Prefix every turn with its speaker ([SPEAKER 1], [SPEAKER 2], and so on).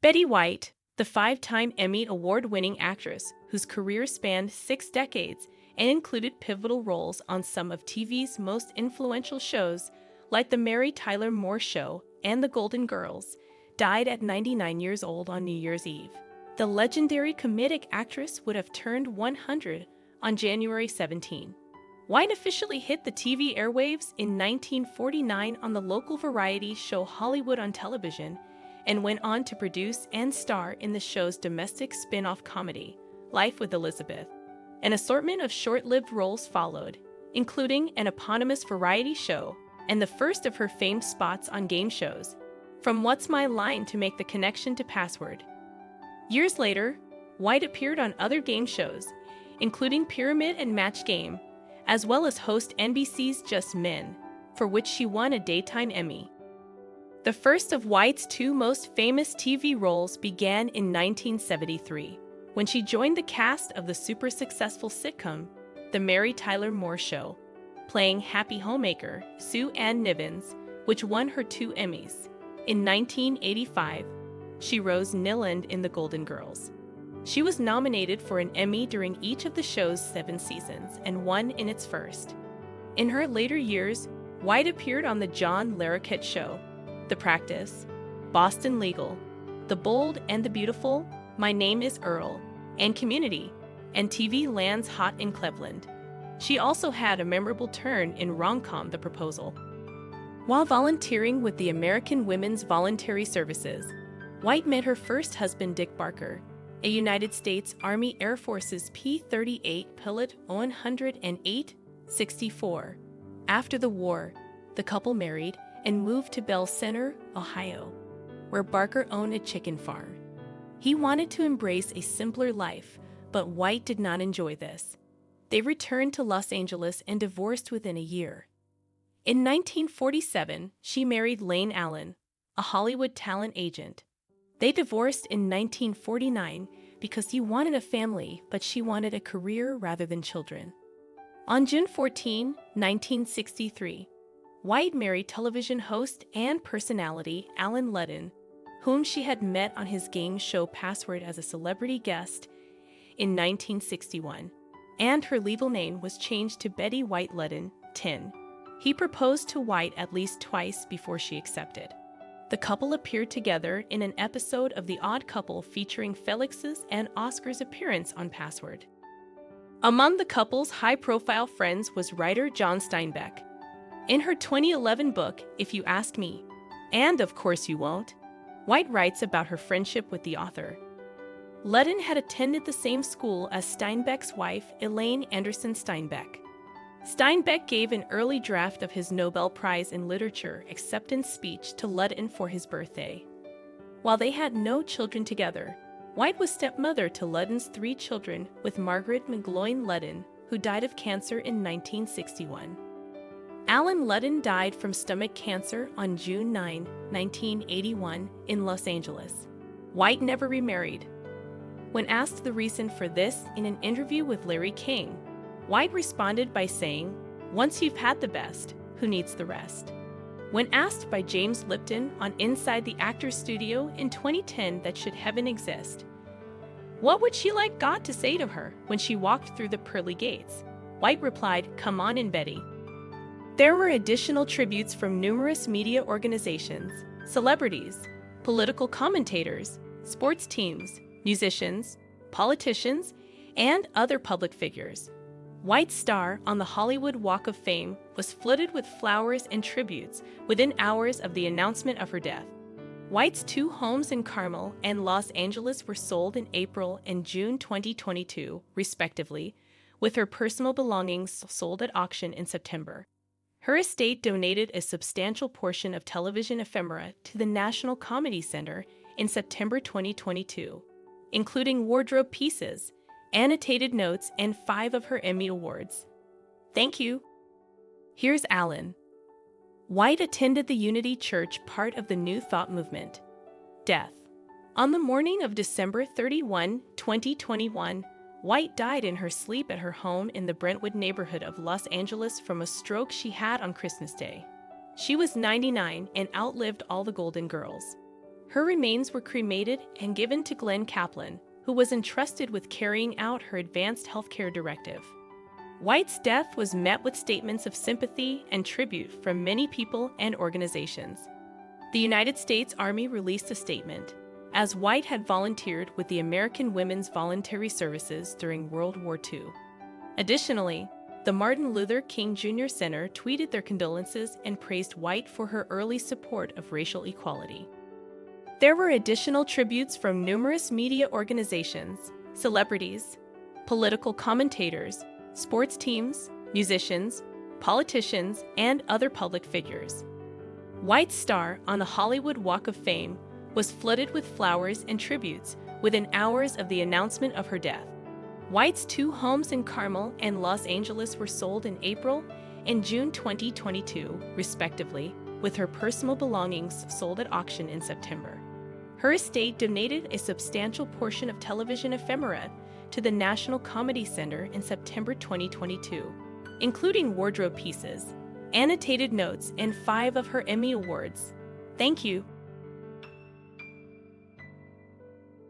[SPEAKER 1] Betty White, the five-time Emmy Award-winning actress whose career spanned 6 decades and included pivotal roles on some of TV's most influential shows like The Mary Tyler Moore Show and The Golden Girls, died at 99 years old on New Year's Eve. The legendary comedic actress would have turned 100 on January 17. White officially hit the TV airwaves in 1949 on the local variety show Hollywood on Television, and went on to produce and star in the show's domestic spin-off comedy, Life with Elizabeth. An assortment of short-lived roles followed, including an eponymous variety show and the first of her famed spots on game shows, from What's My Line to make the connection to Password. Years later, White appeared on other game shows, including Pyramid and Match Game, as well as host NBC's Just Men, for which she won a Daytime Emmy. The first of White's two most famous TV roles began in 1973, when she joined the cast of the super successful sitcom, The Mary Tyler Moore Show, playing happy homemaker Sue Ann Nivens, which won her 2 Emmys. In 1985, she rose Nilland in The Golden Girls. She was nominated for an Emmy during each of the show's 7 seasons and won in its first. In her later years, White appeared on The John Larroquette Show, The Practice, Boston Legal, The Bold and the Beautiful, My Name is Earl, and Community, and TV Land's Hot in Cleveland. She also had a memorable turn in rom-com The Proposal. While volunteering with the American Women's Voluntary Services, White met her first husband Dick Barker, a United States Army Air Force's P-38 pilot 108-64. After the war, the couple married and moved to Bell Center, Ohio, where Barker owned a chicken farm. He wanted to embrace a simpler life, but White did not enjoy this. They returned to Los Angeles and divorced within a year. In 1947, she married Lane Allen, a Hollywood talent agent. They divorced in 1949 because he wanted a family, but she wanted a career rather than children. On June 14, 1963, White married television host and personality Alan Ludden, whom she had met on his game show Password as a celebrity guest in 1961, and her legal name was changed to Betty White Ludden, 10. He proposed to White at least twice before she accepted. The couple appeared together in an episode of The Odd Couple featuring Felix's and Oscar's appearance on Password. Among the couple's high-profile friends was writer John Steinbeck. In her 2011 book, If You Ask Me, and Of Course You Won't, White writes about her friendship with the author. Ludden had attended the same school as Steinbeck's wife, Elaine Anderson Steinbeck. Steinbeck gave an early draft of his Nobel Prize in Literature acceptance speech to Ludden for his birthday. While they had no children together, White was stepmother to Ludden's 3 children with Margaret McGloin Ludden, who died of cancer in 1961. Alan Ludden died from stomach cancer on June 9, 1981, in Los Angeles. White never remarried. When asked the reason for this in an interview with Larry King, White responded by saying, "Once you've had the best, who needs the rest?" When asked by James Lipton on Inside the Actors Studio in 2010 that should heaven exist, what would she like God to say to her when she walked through the pearly gates? White replied, "Come on in, Betty." There were additional tributes from numerous media organizations, celebrities, political commentators, sports teams, musicians, politicians, and other public figures. White's star on the Hollywood Walk of Fame was flooded with flowers and tributes within hours of the announcement of her death. White's 2 homes in Carmel and Los Angeles were sold in April and June 2022, respectively, with her personal belongings sold at auction in September. Her estate donated a substantial portion of television ephemera to the National Comedy Center in September 2022, including wardrobe pieces, annotated notes, and 5 of her Emmy Awards. Thank you. Here's Alan. White attended the Unity Church, part of the New Thought movement. Death. On the morning of December 31, 2021, White died in her sleep at her home in the Brentwood neighborhood of Los Angeles from a stroke she had on Christmas Day. She was 99 and outlived all the Golden Girls. Her remains were cremated and given to Glenn Kaplan, who was entrusted with carrying out her advanced healthcare directive. White's death was met with statements of sympathy and tribute from many people and organizations. The United States Army released a statement, as White had volunteered with the American Women's Voluntary Services during World War II. Additionally, the Martin Luther King Jr. Center tweeted their condolences and praised White for her early support of racial equality. There were additional tributes from numerous media organizations, celebrities, political commentators, sports teams, musicians, politicians, and other public figures. White's star on the Hollywood Walk of Fame was flooded with flowers and tributes within hours of the announcement of her death. White's 2 homes in Carmel and Los Angeles were sold in April and June 2022, respectively, with her personal belongings sold at auction in September. Her estate donated a substantial portion of television ephemera to the National Comedy Center in September 2022, including wardrobe pieces, annotated notes, and 5 of her Emmy Awards. Thank you.